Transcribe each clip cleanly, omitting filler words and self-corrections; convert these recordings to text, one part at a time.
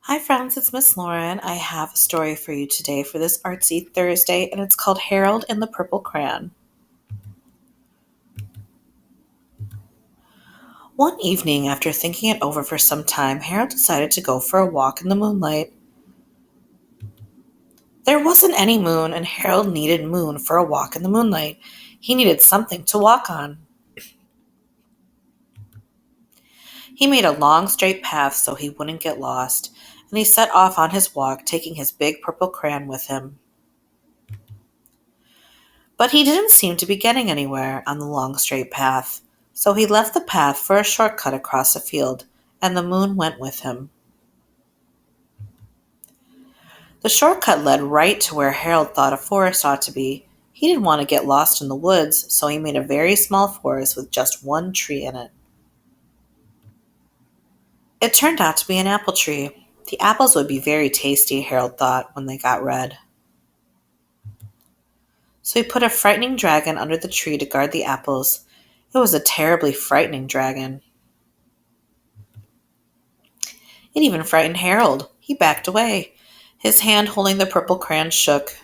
Hi, friends, it's Miss Lauren. I have a story for you today for this artsy Thursday, and it's called Harold and the Purple Crayon. One evening, after thinking it over for some time, Harold decided to go for a walk in the moonlight. There wasn't any moon, and Harold needed moon for a walk in the moonlight. He needed something to walk on. He made a long, straight path so he wouldn't get lost, and he set off on his walk, taking his big purple crayon with him. But he didn't seem to be getting anywhere on the long straight path, so he left the path for a shortcut across a field, and the moon went with him. The shortcut led right to where Harold thought a forest ought to be. He didn't want to get lost in the woods, so he made a very small forest with just one tree in it. It turned out to be an apple tree. The apples would be very tasty, Harold thought, when they got red. So he put a frightening dragon under the tree to guard the apples. It was a terribly frightening dragon. It even frightened Harold. He backed away. His hand holding the purple crayon shook.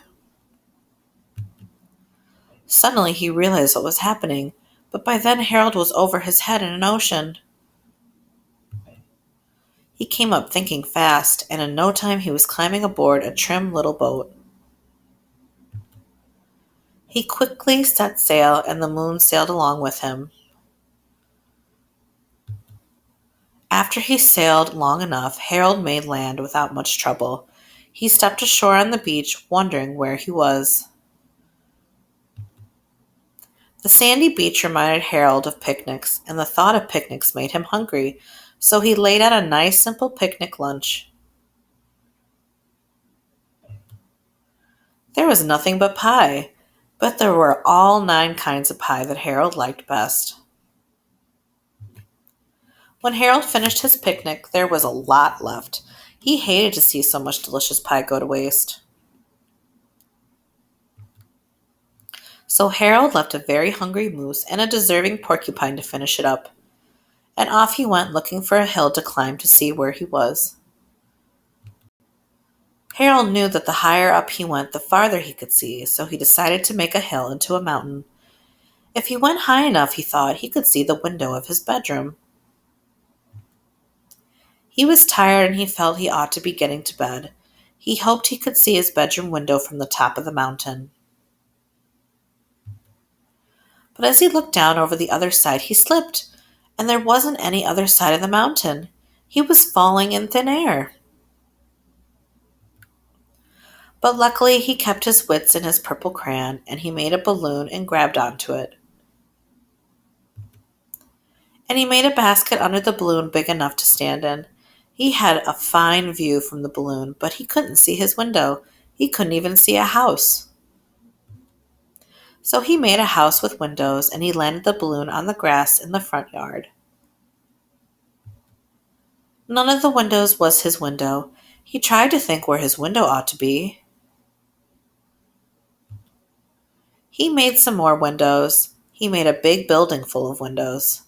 Suddenly he realized what was happening, but by then Harold was over his head in an ocean. He came up thinking fast, and in no time he was climbing aboard a trim little boat. He quickly set sail, and the moon sailed along with him. After he sailed long enough, Harold made land without much trouble. He stepped ashore on the beach, wondering where he was. The sandy beach reminded Harold of picnics, and the thought of picnics made him hungry, so he laid out a nice simple picnic lunch. There was nothing but pie, but there were all 9 kinds of pie that Harold liked best. When Harold finished his picnic, there was a lot left. He hated to see so much delicious pie go to waste. So Harold left a very hungry moose and a deserving porcupine to finish it up, and off he went looking for a hill to climb to see where he was. Harold knew that the higher up he went, the farther he could see, so he decided to make a hill into a mountain. If he went high enough, he thought, he could see the window of his bedroom. He was tired and he felt he ought to be getting to bed. He hoped he could see his bedroom window from the top of the mountain. But as he looked down over the other side, he slipped, and there wasn't any other side of the mountain. He was falling in thin air. But luckily, he kept his wits in his purple crayon, and he made a balloon and grabbed onto it. And he made a basket under the balloon big enough to stand in. He had a fine view from the balloon, but he couldn't see his window. He couldn't even see a house. So he made a house with windows, and he landed the balloon on the grass in the front yard. None of the windows was his window. He tried to think where his window ought to be. He made some more windows. He made a big building full of windows.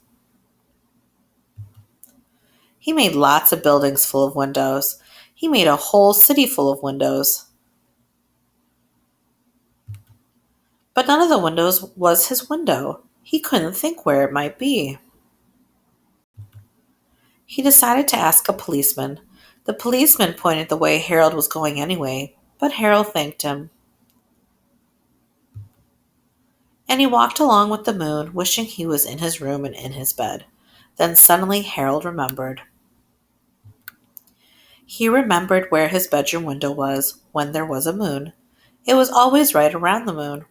He made lots of buildings full of windows. He made a whole city full of windows. But none of the windows was his window. He couldn't think where it might be. He decided to ask a policeman. The policeman pointed the way Harold was going anyway, but Harold thanked him. And he walked along with the moon, wishing he was in his room and in his bed. Then suddenly Harold remembered. He remembered where his bedroom window was when there was a moon. It was always right around the moon.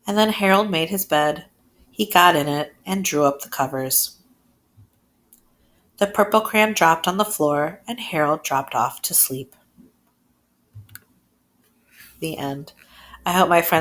And then Harold made his bed. He got in it and drew up the covers. The purple crayon dropped on the floor, and Harold dropped off to sleep. The end. I hope my friends